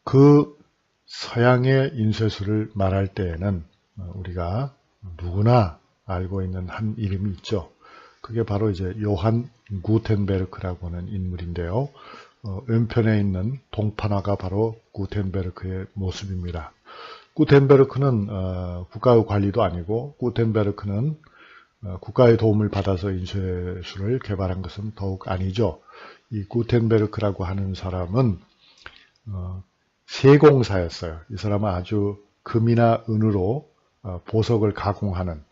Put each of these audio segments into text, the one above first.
그 서양의 인쇄술을 말할 때에는 우리가 누구나 알고 있는 한 이름이 있죠. 그게 바로 이제 요한 구텐베르크라고 하는 인물인데요. 왼편에 있는 동판화가 바로 구텐베르크의 모습입니다. 구텐베르크는 국가의 관리도 아니고, 구텐베르크는 국가의 도움을 받아서 인쇄술을 개발한 것은 더욱 아니죠. 이 구텐베르크라고 하는 사람은 세공사였어요. 이 사람은 아주 금이나 은으로 보석을 가공하는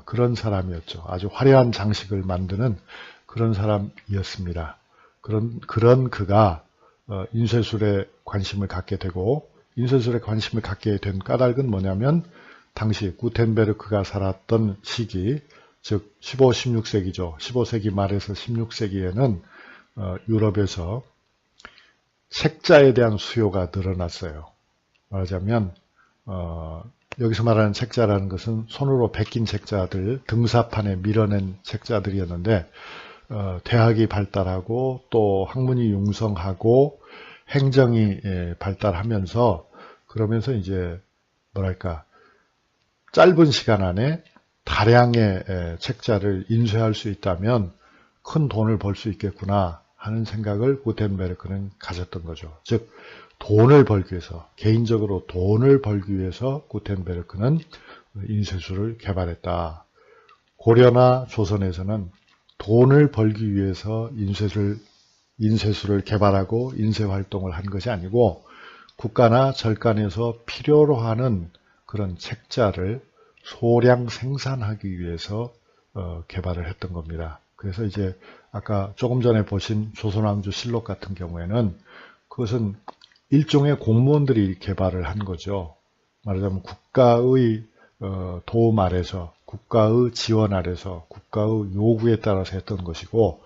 그런 사람이었죠. 아주 화려한 장식을 만드는 그런 사람이었습니다. 그런 그가 인쇄술에 관심을 갖게 되고, 인쇄술에 관심을 갖게 된 까닭은 뭐냐면, 당시 구텐베르크가 살았던 시기, 즉 15, 16세기죠. 15세기 말에서 16세기에는 유럽에서 책자에 대한 수요가 늘어났어요. 말하자면 여기서 말하는 책자라는 것은 손으로 베낀 책자들, 등사판에 밀어낸 책자들이었는데, 대학이 발달하고 또 학문이 융성하고 행정이 발달하면서, 그러면서 이제 뭐랄까, 짧은 시간 안에 다량의 책자를 인쇄할 수 있다면 큰 돈을 벌 수 있겠구나 하는 생각을 구텐베르크는 가졌던 거죠. 즉 돈을 벌기 위해서, 개인적으로 돈을 벌기 위해서 구텐베르크는 인쇄술을 개발했다. 고려나 조선에서는 돈을 벌기 위해서 인쇄술을 개발하고 인쇄활동을 한 것이 아니고, 국가나 절간에서 필요로 하는 그런 책자를 소량 생산하기 위해서 개발을 했던 겁니다. 그래서 이제 아까 조금 전에 보신 조선왕조 실록 같은 경우에는 그것은 일종의 공무원들이 개발을 한 거죠. 말하자면 국가의 도움 아래서, 국가의 지원 아래서, 국가의 요구에 따라서 했던 것이고,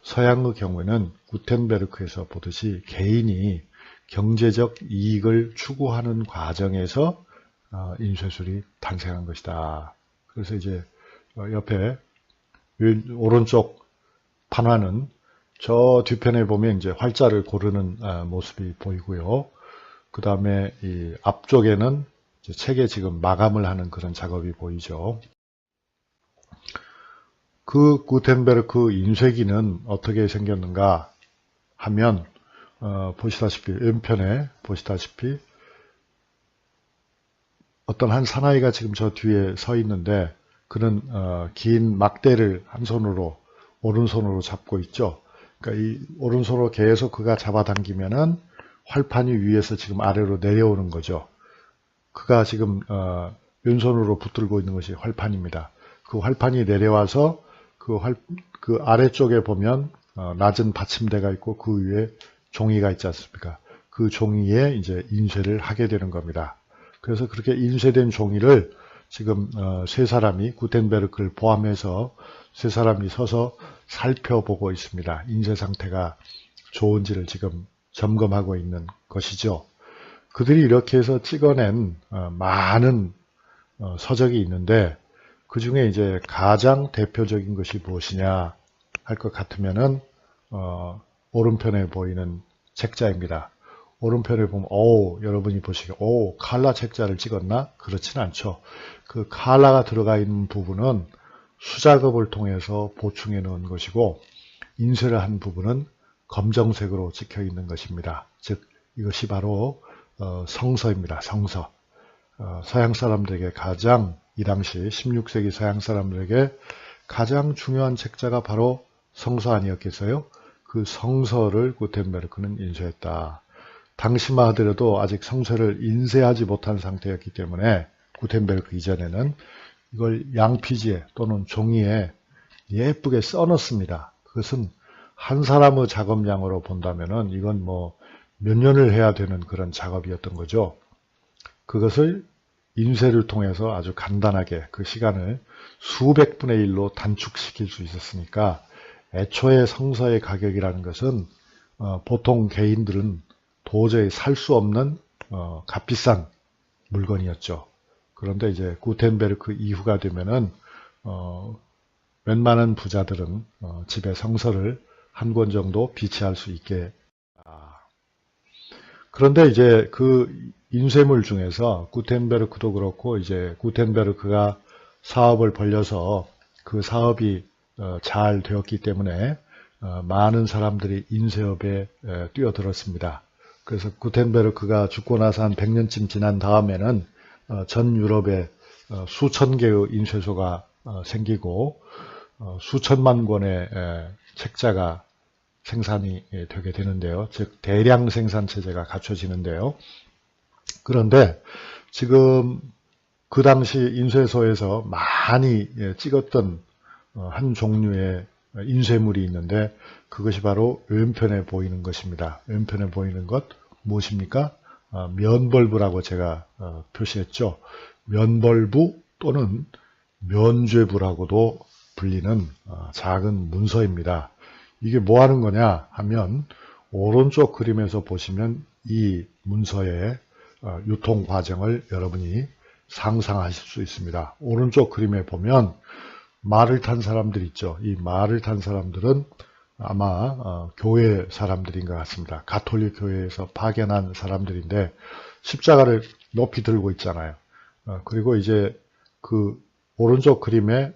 서양의 경우에는 구텐베르크에서 보듯이 개인이 경제적 이익을 추구하는 과정에서 인쇄술이 탄생한 것이다. 그래서 이제 옆에 오른쪽 판화는 저 뒤편에 보면 이제 활자를 고르는 모습이 보이고요. 그 다음에 이 앞쪽에는 이제 책에 지금 마감을 하는 그런 작업이 보이죠. 그 구텐베르크 인쇄기는 어떻게 생겼는가 하면 보시다시피 왼편에 보시다시피 어떤 한 사나이가 지금 저 뒤에 서 있는데, 그는 긴 막대를 한 손으로, 오른손으로 잡고 있죠. 그러니까 이 오른손으로 계속 그가 잡아당기면은 활판이 위에서 지금 아래로 내려오는 거죠. 그가 지금 왼손으로 붙들고 있는 것이 활판입니다. 그 활판이 내려와서 그 아래쪽에 보면 낮은 받침대가 있고 그 위에 종이가 있지 않습니까? 그 종이에 이제 인쇄를 하게 되는 겁니다. 그래서 그렇게 인쇄된 종이를 지금 세 사람이, 구텐베르크를 포함해서 세 사람이 서서 살펴보고 있습니다. 인쇄 상태가 좋은지를 지금 점검하고 있는 것이죠. 그들이 이렇게 해서 찍어낸 많은 서적이 있는데, 그 중에 이제 가장 대표적인 것이 무엇이냐 할 것 같으면은 오른편에 보이는 책자입니다. 오른편에 보면 여러분이 보시기에 칼라 책자를 찍었나? 그렇진 않죠. 그 칼라가 들어가 있는 부분은 수작업을 통해서 보충해 놓은 것이고, 인쇄를 한 부분은 검정색으로 찍혀 있는 것입니다. 즉 이것이 바로 성서입니다. 성서. 서양 사람들에게 이 당시 16세기 서양 사람들에게 가장 중요한 책자가 바로 성서 아니었겠어요? 그 성서를 구텐베르크는 인쇄했다. 당시만 하더라도 아직 성서를 인쇄하지 못한 상태였기 때문에 구텐베르크 이전에는 이걸 양피지에 또는 종이에 예쁘게 써놓습니다. 그것은 한 사람의 작업량으로 본다면은 이건 뭐 몇 년을 해야 되는 그런 작업이었던 거죠. 그것을 인쇄를 통해서 아주 간단하게 그 시간을 수백 분의 1로 단축시킬 수 있었으니까, 애초에 성서의 가격이라는 것은 보통 개인들은 도저히 살 수 없는 값비싼 물건이었죠. 그런데 이제 구텐베르크 이후가 되면은 웬만한 부자들은 집에 성서를 한 권 정도 비치할 수 있게. 그런데 이제 그 인쇄물 중에서 구텐베르크도 그렇고 이제 구텐베르크가 사업을 벌려서 그 사업이 잘 되었기 때문에 많은 사람들이 인쇄업에 뛰어들었습니다. 그래서 구텐베르크가 죽고 나서 한 100년쯤 지난 다음에는 전 유럽에 수천 개의 인쇄소가 생기고 수천만 권의 책자가 생산이 되게 되는데요. 즉 대량 생산 체제가 갖춰지는데요. 그런데 지금 그 당시 인쇄소에서 많이 찍었던 한 종류의 인쇄물이 있는데 그것이 바로 왼편에 보이는 것입니다. 왼편에 보이는 것 무엇입니까? 면벌부라고 제가 표시했죠. 면벌부 또는 면죄부라고도 불리는 작은 문서입니다. 이게 뭐 하는 거냐 하면 오른쪽 그림에서 보시면 이 문서의 유통 과정을 여러분이 상상하실 수 있습니다. 오른쪽 그림에 보면 말을 탄 사람들 있죠. 이 말을 탄 사람들은 아마 교회 사람들인 것 같습니다. 가톨릭 교회에서 파견한 사람들인데 십자가를 높이 들고 있잖아요. 그리고 이제 그 오른쪽 그림의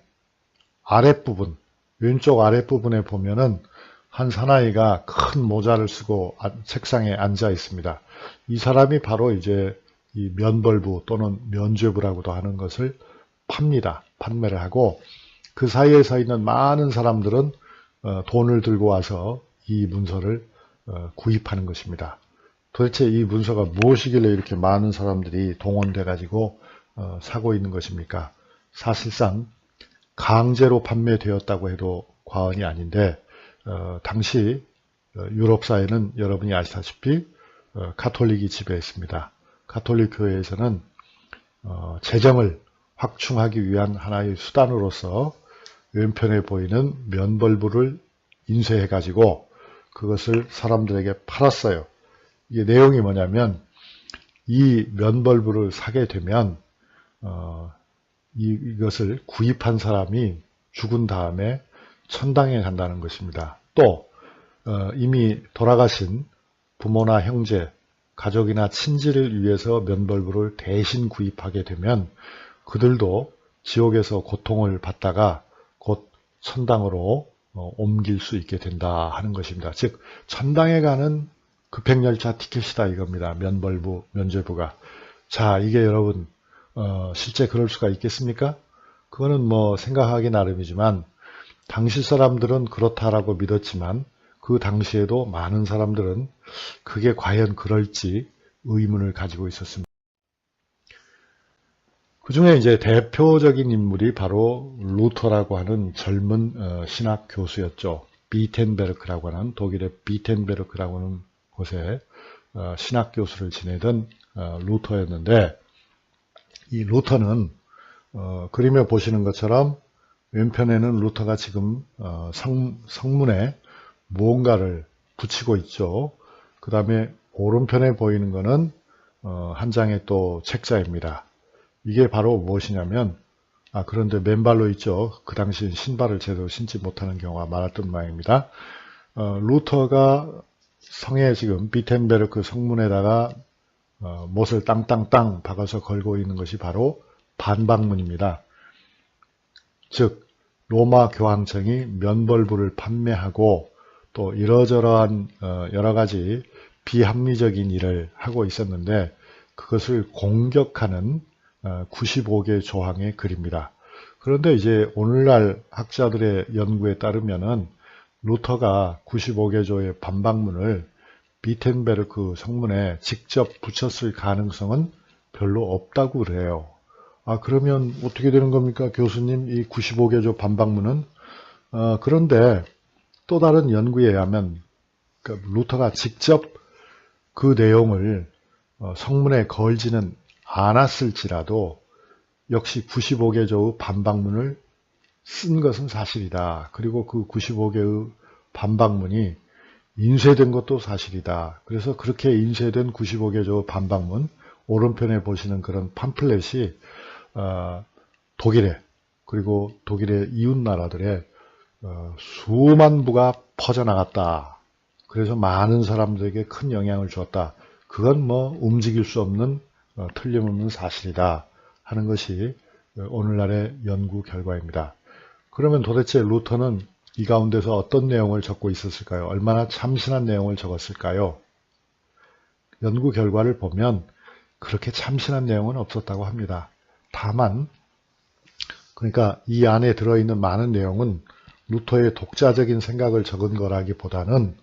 아랫부분, 왼쪽 아랫부분에 보면은 한 사나이가 큰 모자를 쓰고 책상에 앉아 있습니다. 이 사람이 바로 이제 이 면벌부 또는 면죄부라고도 하는 것을 팝니다. 판매를 하고 그 사이에 서 있는 많은 사람들은 돈을 들고 와서 이 문서를 구입하는 것입니다. 도대체 이 문서가 무엇이길래 이렇게 많은 사람들이 동원돼 가지고 사고 있는 것입니까? 사실상 강제로 판매되었다고 해도 과언이 아닌데 당시 유럽 사회는 여러분이 아시다시피 가톨릭이 지배했습니다. 가톨릭 교회에서는 재정을 확충하기 위한 하나의 수단으로서 왼편에 보이는 면벌부를 인쇄해 가지고 그것을 사람들에게 팔았어요. 이게 내용이 뭐냐면 이 면벌부를 사게 되면 이것을 구입한 사람이 죽은 다음에 천당에 간다는 것입니다. 또 이미 돌아가신 부모나 형제, 가족이나 친지를 위해서 면벌부를 대신 구입하게 되면 그들도 지옥에서 고통을 받다가 곧 천당으로 옮길 수 있게 된다 하는 것입니다. 즉 천당에 가는 급행열차 티켓이다 이겁니다. 면벌부, 면죄부가. 자, 이게 여러분 실제 그럴 수가 있겠습니까? 그거는 뭐 생각하기 나름이지만 당시 사람들은 그렇다라고 믿었지만 그 당시에도 많은 사람들은 그게 과연 그럴지 의문을 가지고 있었습니다. 그 중에 이제 대표적인 인물이 바로 루터라고 하는 젊은 신학 교수였죠. 비텐베르크라고 하는 독일의 비텐베르크라고 하는 곳에 신학 교수를 지내던 루터였는데 이 루터는 그림에 보시는 것처럼 왼편에는 루터가 지금 성문에 무언가를 붙이고 있죠. 그 다음에 오른편에 보이는 것은 한 장의 또 책자입니다. 이게 바로 무엇이냐면 그런데 맨발로 있죠. 그 당시 신발을 제대로 신지 못하는 경우가 많았던 모양입니다. 루터가 성에 지금 비텐베르크 성문에다가 못을 땅땅땅 박아서 걸고 있는 것이 바로 반박문입니다. 즉 로마 교황청이 면벌부를 판매하고 또 이러저러한 여러 가지 비합리적인 일을 하고 있었는데 그것을 공격하는 95개 조항의 글입니다. 그런데 이제 오늘날 학자들의 연구에 따르면은 루터가 95개 조의 반박문을 비텐베르크 성문에 직접 붙였을 가능성은 별로 없다고 그래요. 그러면 어떻게 되는 겁니까? 교수님, 이 95개 조 반박문은? 그런데 또 다른 연구에 의하면 루터가 직접 그 내용을 성문에 걸지는 않았을지라도 역시 95개 조의 반박문을 쓴 것은 사실이다. 그리고 그 95개의 반박문이 인쇄된 것도 사실이다. 그래서 그렇게 인쇄된 95개 조 반박문, 오른편에 보시는 그런 팜플렛이 독일에 그리고 독일의 이웃 나라들에 수만 부가 퍼져나갔다. 그래서 많은 사람들에게 큰 영향을 주었다. 그건 뭐 움직일 수 없는 틀림없는 사실이다 하는 것이 오늘날의 연구 결과입니다. 그러면 도대체 루터는 이 가운데서 어떤 내용을 적고 있었을까요? 얼마나 참신한 내용을 적었을까요? 연구 결과를 보면 그렇게 참신한 내용은 없었다고 합니다. 다만 그러니까 이 안에 들어있는 많은 내용은 루터의 독자적인 생각을 적은 거라기보다는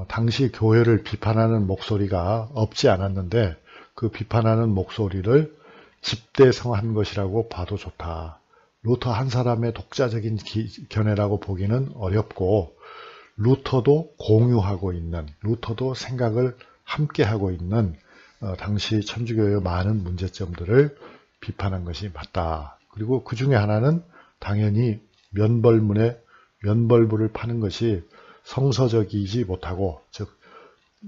당시 교회를 비판하는 목소리가 없지 않았는데 그 비판하는 목소리를 집대성한 것이라고 봐도 좋다. 루터 한 사람의 독자적인 견해라고 보기는 어렵고 루터도 공유하고 있는, 루터도 생각을 함께하고 있는 당시 천주교의 많은 문제점들을 비판한 것이 맞다. 그리고 그 중에 하나는 당연히 면벌부를 파는 것이 성서적이지 못하고, 즉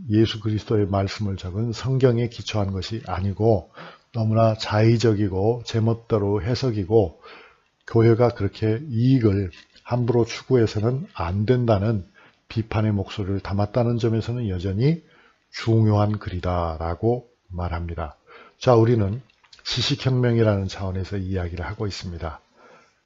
예수 그리스도의 말씀을 적은 성경에 기초한 것이 아니고 너무나 자의적이고 제멋대로 해석이고 교회가 그렇게 이익을 함부로 추구해서는 안 된다는 비판의 목소리를 담았다는 점에서는 여전히 중요한 글이다라고 말합니다. 자, 우리는 지식혁명이라는 차원에서 이야기를 하고 있습니다.